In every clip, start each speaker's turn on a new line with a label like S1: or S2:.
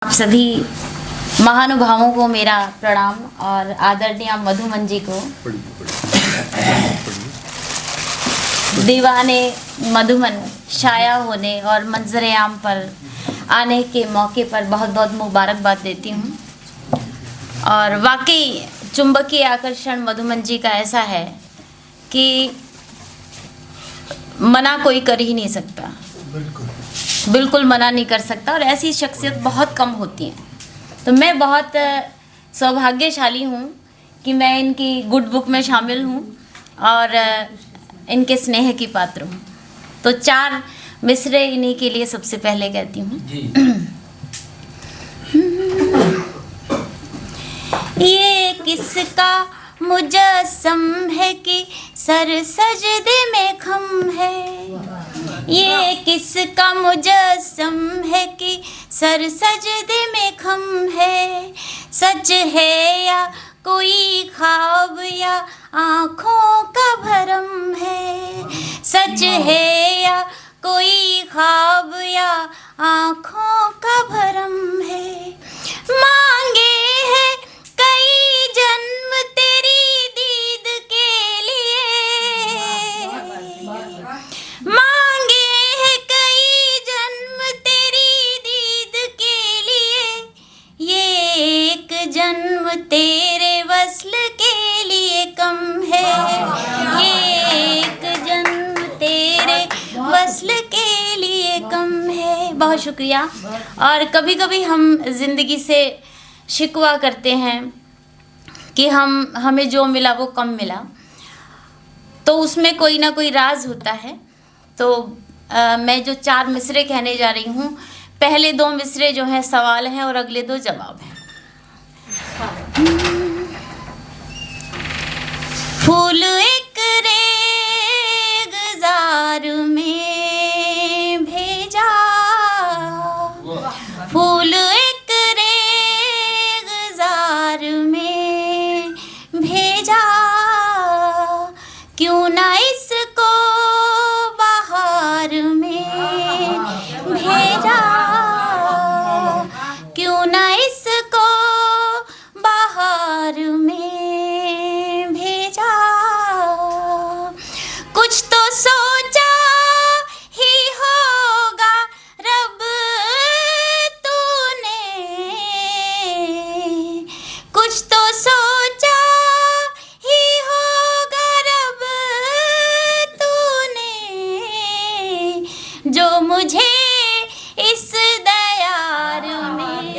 S1: आप सभी महानुभावों को मेरा प्रणाम और आदरणीय मधुमन जी को दीवाने मधुमन शाया होने और मंजर आम पर आने के मौके पर बहुत बहुत मुबारकबाद देती हूँ। और वाकई चुंबकीय आकर्षण मधुमन जी का ऐसा है कि मना कोई कर ही नहीं सकता, बिल्कुल मना नहीं कर सकता। और ऐसी शख्सियत बहुत कम होती हैं। तो मैं बहुत सौभाग्यशाली हूँ कि मैं इनकी गुड बुक में शामिल हूँ और इनके स्नेह की पात्र हूँ। तो 4 मिसरे इन्हीं के लिए सबसे पहले कहती हूँ। ये किसका मुजस्सम है कि सर सजदे में खम है। ये किसका मुजस्सम है कि सर सजदे में खम है। सच है या कोई ख्वाब या आँखों का भरम है। सच है या कोई ख्वाब या आँखों का भरम है। मांगे हैं कई जन्म तेरी दीद के लिए। मांगे हैं कई जन्म तेरी दीद के लिए। ये एक जन्म तेरे वस्ल के लिए कम है। ये एक जन्म तेरे वस्ल के लिए कम है। बहुत शुक्रिया। और कभी कभी हम ज़िंदगी से शिकवा करते हैं कि हमें जो मिला वो कम मिला, तो उसमें कोई ना कोई राज होता है। तो मैं जो 4 मिसरे कहने जा रही हूँ, पहले 2 मिसरे जो हैं सवाल हैं और अगले 2 जवाब हैं। फूल एक रेगजार में भेजा। फूल एक रेगजार में भेजा। क्यों ना इसको बाहर में भेजा। क्यों ना इसको बाहर में भेजा। कुछ तो सोचा ही होगा रब तूने। कुछ तो सोचा ही होगा रब तूने, जो मुझे इस दयार में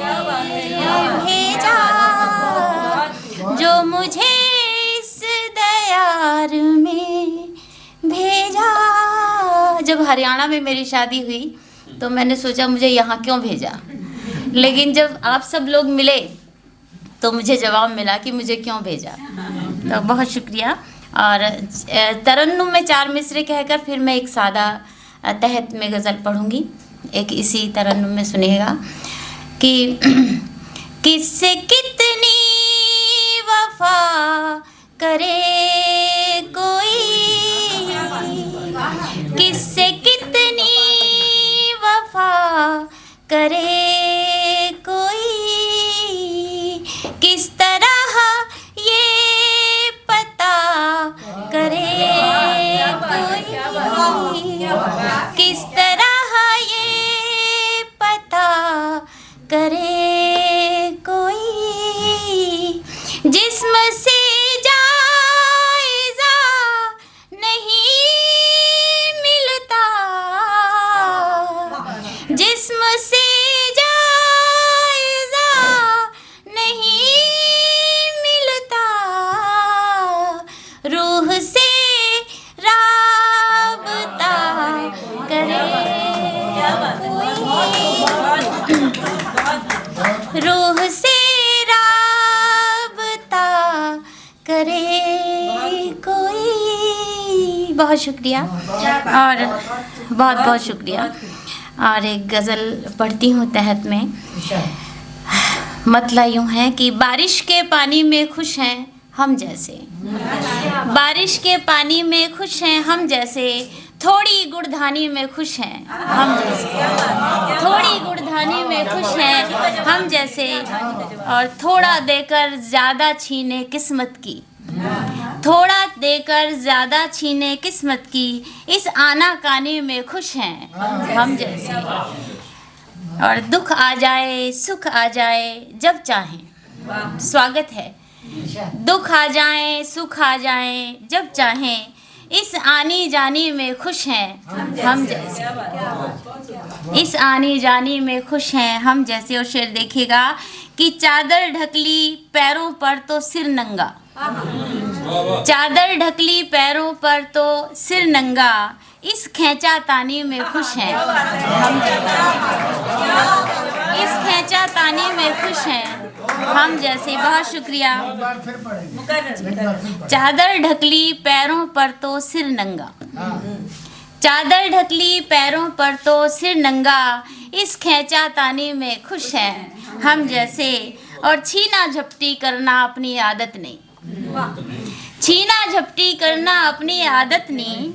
S1: भेजा। जो मुझे इस दयार में भेजा। जब हरियाणा में मेरी शादी हुई तो मैंने सोचा मुझे यहाँ क्यों भेजा, लेकिन जब आप सब लोग मिले तो मुझे जवाब मिला कि मुझे क्यों भेजा। तो बहुत शुक्रिया। और तरन्नुम में 4 मिसरे कहकर फिर मैं एक सादा तहत में गज़ल पढ़ूंगी। एक इसी तरन्नुम में सुनिएगा कि किससे कितनी वफा करे कोई। किससे कितनी वफा करे कोई। किस तरह ये पता करे कोई। किस तरह ये पता करे कोई। जिस्म से जायज़ा नहीं मिलता। जिस्म से जायज़ा नहीं मिलता। रूह से राबता करे कोई। रूह से राबता करे कोई। बहुत शुक्रिया और बहुत बहुत शुक्रिया। और एक गज़ल पढ़ती हूँ तहत में। मतलब यूँ है कि बारिश के पानी में खुश हैं हम जैसे। बारिश के पानी में खुश हैं हम जैसे। थोड़ी गुड़धानी में खुश हैं हम जैसे, थोड़ी गुड़धानी में खुश हैं हम जैसे, और थोड़ा देकर ज़्यादा छीने किस्मत की, थोड़ा देकर ज़्यादा छीने किस्मत की, इस आनाकानी में खुश हैं हम जैसे। और दुख आ जाए सुख आ जाए जब चाहें, स्वागत है। दुख आ जाए सुख आ जाए जब चाहें, इस आनी जानी में खुश हैं हम जैसे, इस आनी जानी में खुश हैं हम जैसे। और शेर देखिएगा कि चादर ढकली पैरों पर तो सिर नंगा, चादर ढकली पैरों पर तो सिर नंगा, इस खैंचा तानी में खुश हैं हम जैसे, इस खैंचा तानी में खुश हैं हम जैसे। बहुत शुक्रिया। चादर ढकली पैरों पर तो सिर नंगा, चादर ढकली पैरों पर तो सिर नंगा, इस खैंचा तानी में खुश हैं हम जैसे। और छीना झपटी करना अपनी आदत नहीं, छीना झपटी करना अपनी आदत नहीं,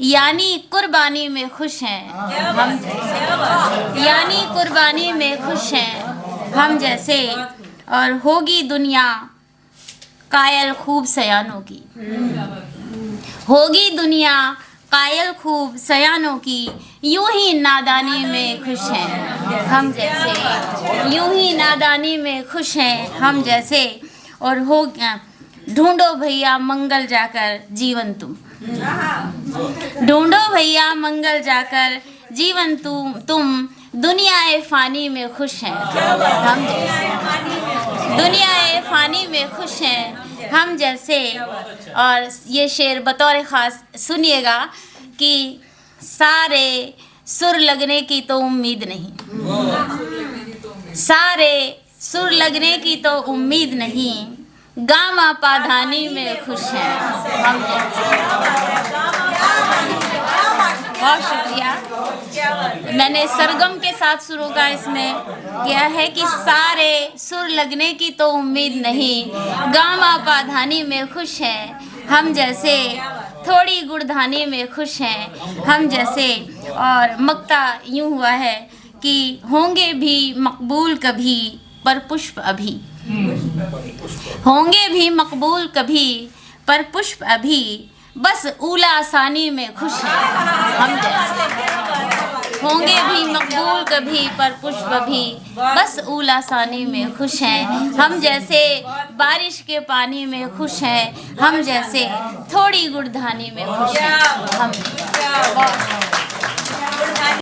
S1: यानी कुर्बानी में खुश हैं हम जैसे, यानी कुर्बानी में खुश हैं हम जैसे। और होगी दुनिया कायल खूब सयानों की, होगी दुनिया कायल खूब सयानों की, यूं ही नादानी में खुश हैं हम जैसे, यूं ही नादानी में खुश हैं हम जैसे। और हो ढूंढो भैया मंगल जाकर जीवन तुम, ढूंढो भैया मंगल जाकर जीवन तुम, दुनियाए फानी में खुश हैं हम जैसे, दुनियाए फानी में खुश हैं हम जैसे। और ये शेर बतौर ख़ास सुनिएगा कि सारे सुर लगने की तो उम्मीद नहीं, सारे सुर लगने की तो उम्मीद नहीं, गामा पाधानी में खुश हैं हम जैसे। बहुत शुक्रिया। मैंने सरगम के साथ शुरू का इसमें किया है कि सारे सुर लगने की तो उम्मीद नहीं, गामा पाधानी में खुश हैं हम जैसे, थोड़ी गुड़धानी में खुश हैं हम जैसे। और मक्ता यूं हुआ है कि होंगे भी मकबूल कभी पर पुष्प अभी, होंगे भी मकबूल कभी पर पुष्प अभी, बस ऊला आसानी में खुश हैं हम जैसे, होंगे भी मकबूल कभी पर पुष्प अभी, बस ऊला आसानी में खुश हैं हम जैसे, बारिश के पानी में खुश हैं हम जैसे, थोड़ी गुड़धानी में खुश हैं हम।